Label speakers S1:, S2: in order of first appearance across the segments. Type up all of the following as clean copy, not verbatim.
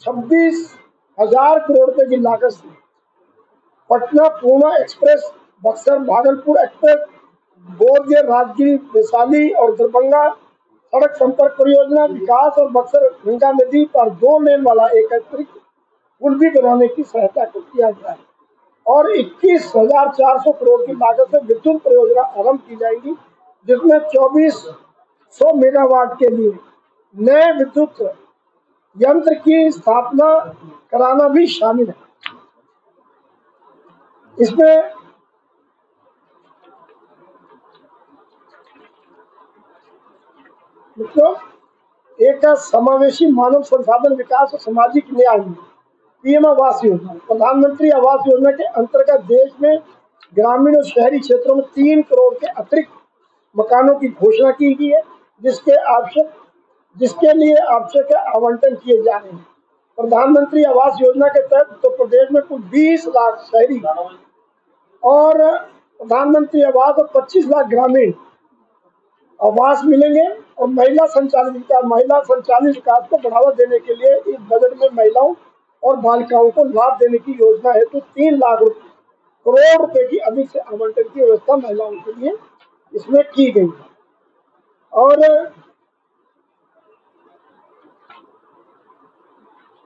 S1: 26,000 करोड़ रुपए की लागत से पटना पूर्णा एक्सप्रेस, बक्सर भागलपुर एक्सप्रेस, बोधगया राजगीर वैशाली और दरभंगा सड़क संपर्क परियोजना विकास और बक्सर गंगा नदी पर 2 लेन वाला एक अतिरिक्त पुल भी बनाने की सहायता को किया गया है और 21,400 करोड़ की लागत से विद्युत परियोजना आरंभ की जाएगी, जिसमें 2400 मेगावाट के लिए नए विद्युत यंत्र की स्थापना कराना भी शामिल है। इसमें एक समावेशी मानव संसाधन विकास और सामाजिक न्याय पीएम आवास योजना, प्रधानमंत्री आवास योजना के अंतर्गत देश में ग्रामीण और शहरी क्षेत्रों में 3 करोड़ के अतिरिक्त मकानों की घोषणा की गई है, जिसके लिए आवश्यक आवंटन किए जा रहे हैं। प्रधानमंत्री आवास योजना के तहत उत्तर प्रदेश में कुल 20 लाख शहरी और प्रधानमंत्री आवास और 25 लाख ग्रामीण आवास मिलेंगे और महिला संचालित विकास को बढ़ावा देने के लिए इस बजट में महिलाओं और बालिकाओं को लाभ देने की योजना हेतु 3 लाख करोड़ रुपए की अधिक से आवंटन की व्यवस्था महिलाओं के लिए इसमें की गई है। और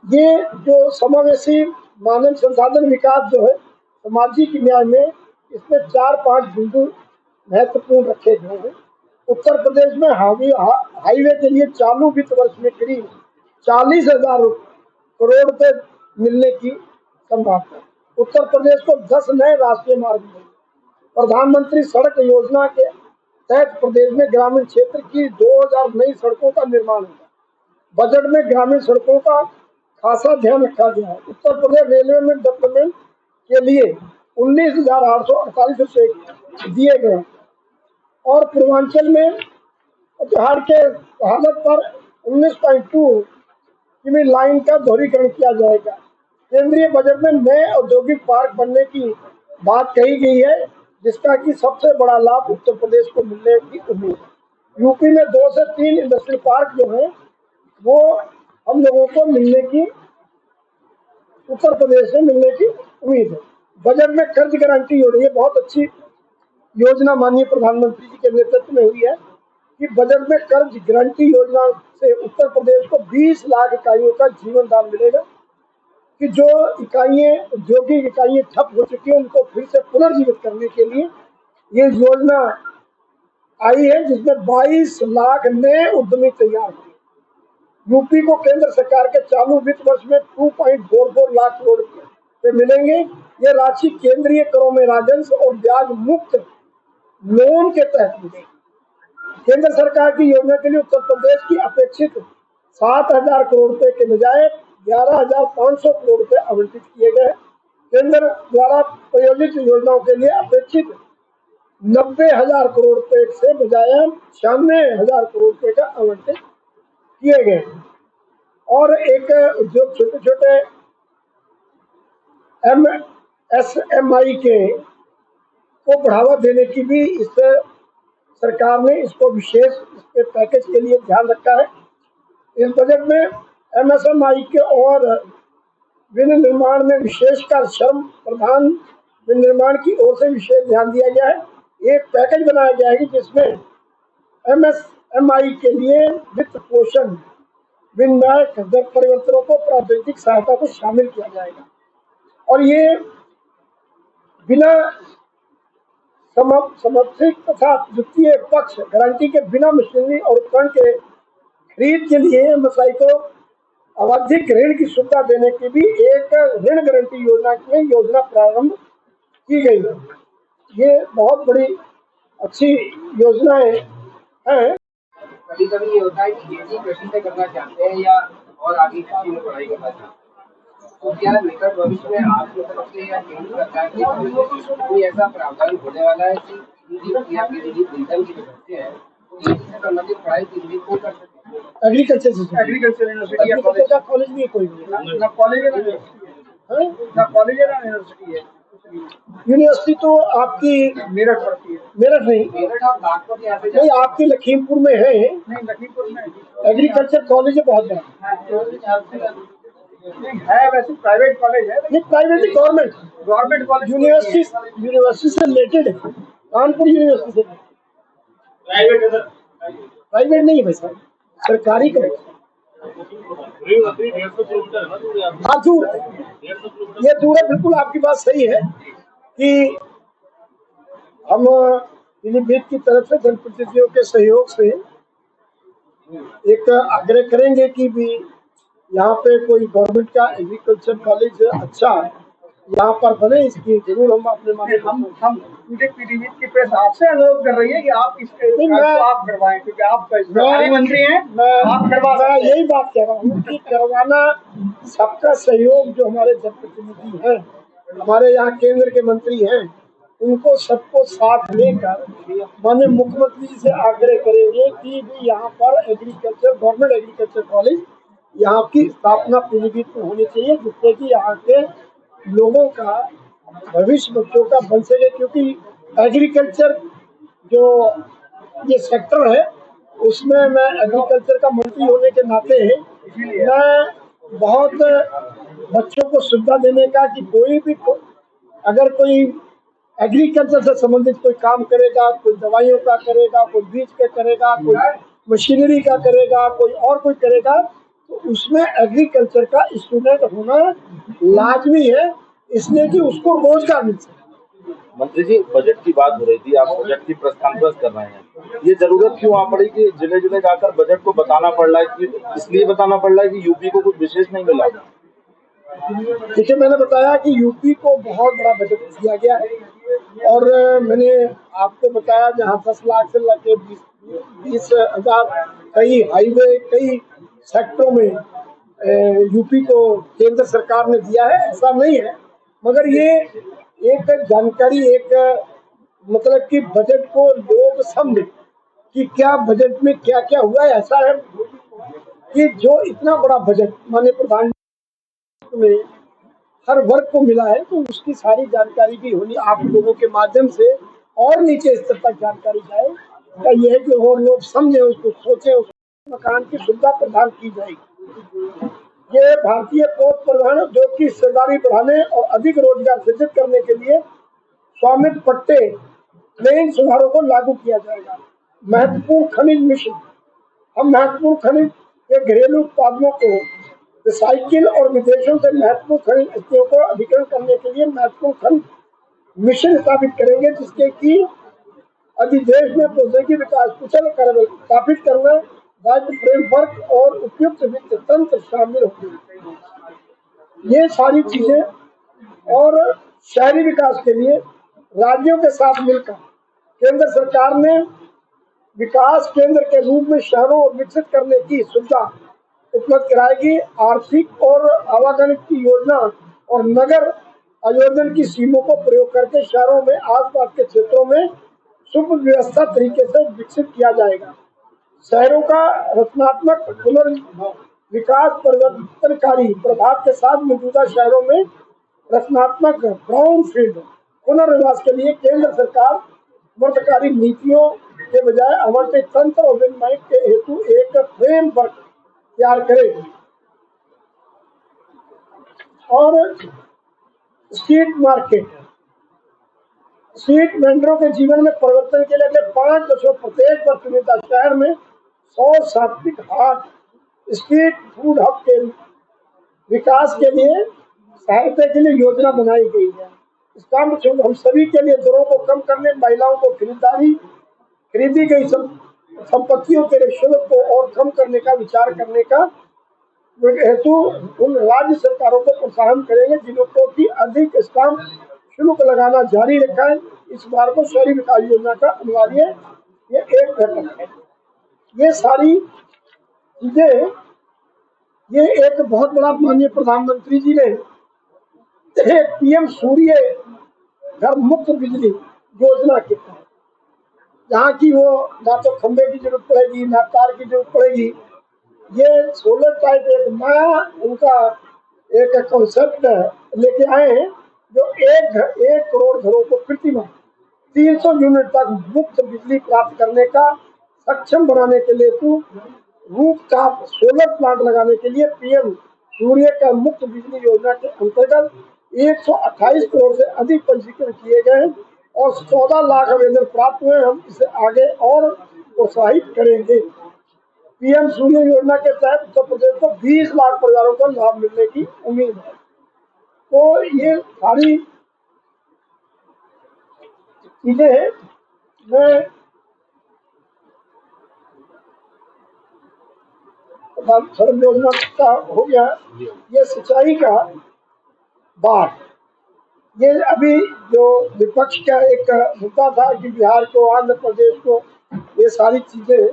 S1: ये जो समावेशी मानव संसाधन विकास जो है सामाजिक न्याय में, इसमें 4-5 बिंदु महत्वपूर्ण रखे गए हैं। उत्तर प्रदेश में हाईवे के लिए चालू वित्त वर्ष में करीब 40,000 करोड़ रुपए मिलने की संभावना। उत्तर प्रदेश को 10 नए राष्ट्रीय मार्ग मिले। प्रधानमंत्री सड़क योजना के तहत प्रदेश में ग्रामीण क्षेत्र की 2000 नई सड़कों का निर्माण होगा। बजट में ग्रामीण सड़कों का खासा ध्यान रखा गया है। उत्तर प्रदेश रेलवे में डेवलपमेंट के लिए 19,848 रुपए दिए गए और पूर्वांचल में बिहार के हालत पर 19.2 किमी लाइन का दोहरीकरण किया जाएगा। केंद्रीय बजट में नए औद्योगिक पार्क बनने की बात कही गई है, जिसका कि सबसे बड़ा लाभ उत्तर प्रदेश को मिलने की उम्मीद है। यूपी में 2 से 3 इंडस्ट्रियल पार्क जो है वो हम लोगों को उत्तर प्रदेश से मिलने की उम्मीद है। बजट में कर्ज गारंटी हो रही है, बहुत अच्छी योजना माननीय प्रधानमंत्री जी के नेतृत्व में हुई है कि बजट में कर्ज गारंटी योजना से उत्तर प्रदेश को 20 लाख इकाइयों का जीवन दान मिलेगा कि जो औद्योगिक इकाइयां ठप हो चुकी है उनको फिर से पुनर्जीवित करने के लिए ये योजना आई है, जिसमें 22 लाख नए उद्यमी तैयार हुए। यूपी को केंद्र सरकार के चालू वित्त वर्ष में 2.44 लाख करोड़ रुपए मिलेंगे। ये राशि केंद्रीय करों में राजस्व और ब्याज मुक्त लोन के तहत मिलेगी। केंद्र सरकार की योजना के लिए उत्तर प्रदेश की अपेक्षित 7,000 करोड़ रुपए के बजाय 11,500 करोड़ रुपए आवंटित किए गए। केंद्र द्वारा प्रायोजित योजनाओं के लिए अपेक्षित 90,000 करोड़ रुपए से बजाय 96,000 करोड़ रुपए का आवंटित किए गए और एक उद्योग छोटे MSMI के को बढ़ावा देने की भी इस सरकार ने इसको विशेष इस पैकेज के लिए ध्यान रखा है। इस बजट में MSMI के और विनिर्माण में विशेषकर श्रम प्रधान विनिर्माण की ओर से विशेष ध्यान दिया गया है। एक पैकेज बनाया गया है कि जिसमें MSMI के लिए वित्त पोषण विनियामक दर परिवर्तनों को प्राकृतिक सहायता को शामिल किया जाएगा और ये बिना समर्थित तथा द्वितीय पक्ष गारंटी के बिना मशीनरी और उपकरण के खरीद के लिए MSMI को आवधिक ऋण की सुविधा देने की भी एक ऋण गारंटी योजना प्रारंभ की गई है। ये बहुत बड़ी अच्छी योजनाएं हैं।
S2: कभी कभी ये होता है कि बेटी कृषि से करना चाहते हैं या और आगे कृषि में पढ़ाई करना चाहते हैं, तो क्या निकट भविष्य में आपकी तरफ से या केंद्र सरकार की तरफ से कोई ऐसा प्रावधान होने वाला है कि इंधन की बच्चे हैं तो इससे संबंधित पढ़ाई दिल्ली को कर सकते हैं?
S1: एग्रीकल्चर यूनिवर्सिटी का कॉलेज भी कोई
S2: ना कॉलेज है ना यूनिवर्सिटी है।
S1: यूनिवर्सिटी तो आपकी
S2: मेरठ पड़ती है।
S1: मेरठ नहीं, नहीं आपकी लखीमपुर में है।
S2: नहीं, लखीमपुर में
S1: एग्रीकल्चर कॉलेज है बहुत बड़ा। है वैसे प्राइवेट कॉलेज है, नहीं प्राइवेट गवर्नमेंट कॉलेज यूनिवर्सिटी से रिलेटेड है, कानपुर यूनिवर्सिटी से। प्राइवेट नहीं है वैसा, सरकारी कॉलेज। हाँ दूर, ये दूर है, बिल्कुल आपकी बात सही है कि हम पीलीभीत की तरफ से जनप्रतिनिधियों के सहयोग से एक आग्रह करेंगे कि भी यहाँ पे कोई गवर्नमेंट का एग्रीकल्चर कॉलेज अच्छा है यहाँ पर बने, इसकी जरूर हम अपने हम पूरे पीलीभीत की प्रेस आपसे अनुरोध कर रही है कि आप इसके आप करवाएं, क्योंकि आप सरकारी मंत्री हैं, आप करवा। यही बात कह रहा हूँ कि करवाना, सबका सहयोग, जो हमारे जनप्रतिनिधि हैं, हमारे यहाँ केंद्र के मंत्री हैं, उनको सबको साथ लेकर माननीय मुख्यमंत्री जी से आग्रह करेंगे कि भी यहाँ पर गवर्नमेंट एग्रीकल्चर कॉलेज यहाँ की स्थापना पीलीभीत में होनी चाहिए, जिससे कि यहाँ के लोगों का भविष्य बच्चों का बन सके। क्योंकि एग्रीकल्चर जो ये सेक्टर है, उसमें मैं एग्रीकल्चर का मंत्री होने के नाते मैं बहुत बच्चों को सुविधा देने का कि कोई भी अगर कोई एग्रीकल्चर से संबंधित कोई काम करेगा, कोई दवाइयों का करेगा, कोई बीज का करेगा, कोई मशीनरी का करेगा, कोई और कोई करेगा, तो उसमें एग्रीकल्चर का स्टूडेंट होना लाजमी है, इसलिए कि उसको रोजगार मिल सके।
S3: मंत्री जी, बजट की बात हो रही थी, आप बजट की प्रस कॉन्फ्रेंस कर रहे हैं, ये जरूरत क्यों आ पड़ी कि जिले जिले जाकर बजट को बताना पड़ रहा है? कि इसलिए बताना पड़ रहा है कि यूपी को कुछ विशेष नहीं मिला?
S1: देखिए, मैंने बताया कि यूपी को बहुत बड़ा बजट दिया गया है और मैंने आपको बताया जहाँ 10 लाख से लेकर 20,000 कई हाईवे, कई सेक्टरों में यूपी को केंद्र सरकार ने दिया है, ऐसा नहीं है। मगर ये एक जानकारी, एक मतलब कि बजट को लोग समझे कि क्या बजट में क्या क्या हुआ है। ऐसा है कि जो इतना बड़ा बजट माननीय प्रधानमंत्री में हर वर्ग को मिला है, तो उसकी सारी जानकारी भी होनी आप लोगों के माध्यम से और नीचे स्तर तक जानकारी जाए। क्या यह है कि और लोग समझे, उसको सोचे, उस मकान की सुविधा प्रदान की जाएगी। ये भारतीय पोत परिवहन उद्योग की हिस्सेदारी बढ़ाने और अधिक रोजगार सृजित करने के लिए स्वामित्व पट्टे में इन सुधारों को लागू किया जाएगा। महत्वपूर्ण खनिज मिशन, हम महत्वपूर्ण खनिज के घरेलू उत्पादों को रिसाइकिल और विदेशों से महत्वपूर्ण खनिज वस्तुओं को अधिग्रहण करने के लिए महत्वपूर्ण खनिज मिशन स्थापित करेंगे, जिसके की अधिदेश में प्रौद्योगिकी विकास कुशल स्थापित करना, राज्य फ्रेमवर्क और उपयुक्त वित्त तंत्र शामिल होंगे। ये सारी चीजें और शहरी विकास के लिए राज्यों के साथ मिलकर केंद्र सरकार ने विकास केंद्र के रूप में शहरों को विकसित करने की सुविधा उपलब्ध कराएगी। आर्थिक और आवागमन की योजना और नगर आयोजन की स्कीमों को प्रयोग करके शहरों में आसपास के क्षेत्रों में सुव्यवस्था तरीके से विकसित किया जाएगा। शहरों का रचनात्मक पुनर्विकास परिवर्तनकारी प्रभाव के साथ मौजूदा शहरों में रचनात्मक ब्राउनफील्ड पुनर्विकास के लिए केंद्र सरकार वर्तकारी नीतियों के बजाय आवंटित तंत्र और विनिमय के हेतु एक फ्रेमवर्क तैयार करेगी। और स्ट्रीट मार्केट, स्ट्रीट वेंडरों के जीवन में परिवर्तन के लिए अगले 5 वर्षों प्रत्येक वर्ष चुनिंदा शहर में 100 सात्विक हाट स्ट्रीट फूड हब के विकास के लिए सहायता के लिए योजना बनाई गई है। इसका मतलब हम सभी के लिए दरों को कम करने, महिलाओं को खरीदी गई संपत्तियों के शुल्क को और कम करने का विचार करने का हेतु उन राज्य सरकारों को प्रोत्साहन करेंगे जिनको की अधिक स्टाम्प शुल्क लगाना जारी रखा है। इस बार को शहरी विकास योजना का अनिवार्य ये एक घटक है। ये सारी चीजें, ये एक बहुत बड़ा माननीय प्रधानमंत्री जी ने पीएम सूर्य घर मुफ्त बिजली योजना के तहत, जहाँ की वो ना तो खंबे की जरूरत पड़ेगी ना तार की जरूरत पड़ेगी, ये सोलर टाइप एक नया उनका एक कॉन्सेप्ट लेके आए हैं जो 1 करोड़ घरों को प्रति माह 300 यूनिट तक मुफ्त बिजली प्राप्त करने का सक्षम बनाने के लिए रूफटॉप सोलर प्लांट लगाने के लिए पीएम सूर्य का मुफ्त बिजली योजना के अंतर्गत 128 करोड़ से अधिक पंजीकरण किए गए हैं और 14 लाख आवेदन प्राप्त हुए। हम इसे आगे और प्रोत्साहित करेंगे। पीएम सूर्य योजना के तहत उत्तर प्रदेश को 20 लाख परिवारों को लाभ मिलने की उम्मीद है। तो ये सारी चीजें हैं। मैं सड़क योजना का हो गया, ये सिंचाई का बाढ़, ये अभी जो विपक्ष का एक मुद्दा था कि बिहार को, आंध्र प्रदेश को, ये सारी चीजें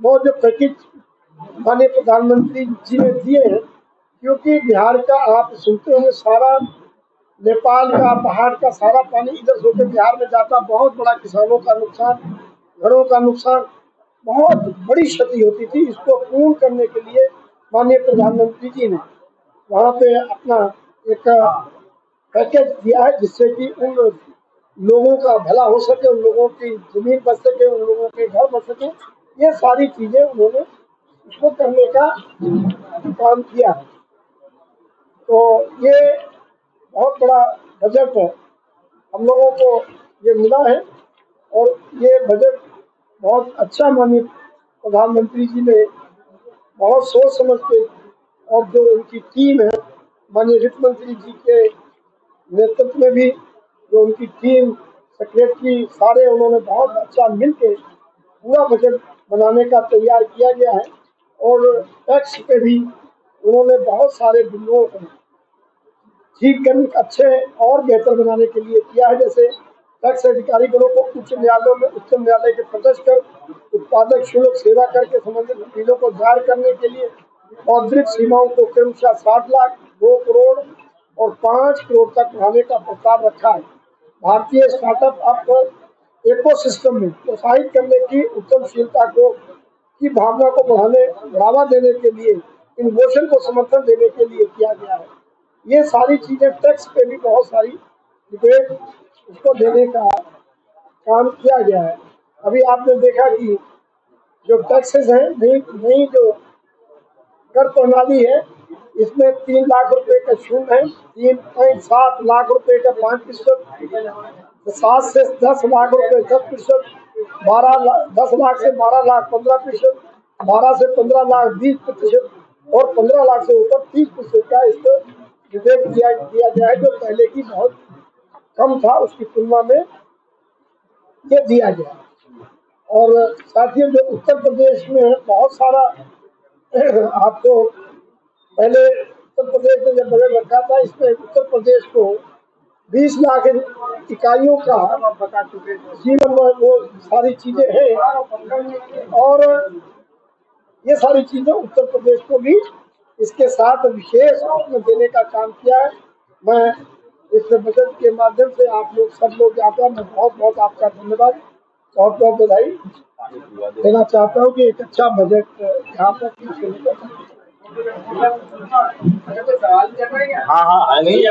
S1: वो जो पैकेज माननीय प्रधानमंत्री जी ने दिए हैं, क्योंकि बिहार का आप सुनते होंगे सारा नेपाल का पहाड़ का सारा पानी इधर से होकर बिहार में जाता, बहुत बड़ा किसानों का नुकसान, घरों का नुकसान, बहुत बड़ी क्षति होती थी। इसको पूर्ण करने के लिए माननीय प्रधानमंत्री जी ने वहाँ पे अपना एक पैकेज दिया है, जिससे कि उन लोगों का भला हो सके, उन लोगों की जमीन बच सके, उन लोगों के घर बच सके। ये सारी चीजें उन्होंने इसको करने का काम किया है। तो ये बहुत बड़ा बजट है, हम लोगों को ये मिला है और ये बजट बहुत अच्छा माननीय प्रधानमंत्री जी ने बहुत सोच समझ के, और जो उनकी टीम है माननीय वित्त मंत्री जी के नेतृत्व में भी जो उनकी टीम, सेक्रेटरी सारे, उन्होंने बहुत अच्छा मिलके पूरा बजट बनाने का तैयार किया गया है। और टैक्स पे भी उन्होंने बहुत सारे बिंदुओं को ठीक करने, अच्छे और बेहतर बनाने के लिए किया है। जैसे टैक्स अधिकारी गणों को उच्च न्यायालयों में उच्च न्यायालय के प्रदर्शन कर उत्पादक शुल्क सेवा कर के संबंधित अपीलों को दायर करने के लिए मौद्रिक सीमाओं को क्रमशः 60 लाख, 2 करोड़ और 5 करोड़ तक बढ़ाने का प्रस्ताव रखा है। भारतीय स्टार्टअप अप इकोसिस्टम में प्रोत्साहित करने की उद्यमशीलता को की भावना को बढ़ावा देने के लिए, इनोवेशन को समर्थन देने के लिए किया गया है। ये सारी चीजें, टैक्स पे भी बहुत सारी डिबेट उसको देने का काम किया गया है। अभी आपने देखा कि जो टैक्सेस हैं, नई जो कर प्रणाली है, इसमें 3 लाख रुपए का शून्य है, 3.7 लाख रुपए का 5%, 7 से 10 लाख रुपए 10%, 10 लाख से 12 लाख 15%, 12 से 15 लाख 20% और 15 लाख से ऊपर 30% का इसको विवेक दिया गया है, जो पहले की बहुत कम था, उसकी तुलना में ये दिया गया। और साथियों, जो उत्तर प्रदेश में बहुत सारा आपको पहले उत्तर प्रदेश ने जब बजट रखा था, इसमें उत्तर प्रदेश को 20 लाख इकाइयों का जीवन में वो सारी चीजें हैं, और ये सारी चीजें उत्तर प्रदेश को भी इसके साथ विशेष रूप में देने का काम किया है। मैं इस बजट के माध्यम से आप लोग सब लोग यहाँ पर, मैं बहुत बहुत आपका धन्यवाद, बहुत बहुत बधाई देना चाहता हूँ कि एक अच्छा बजट यहाँ पर
S2: सवाल कर रहे हैं।
S3: हाँ हाँ, नहीं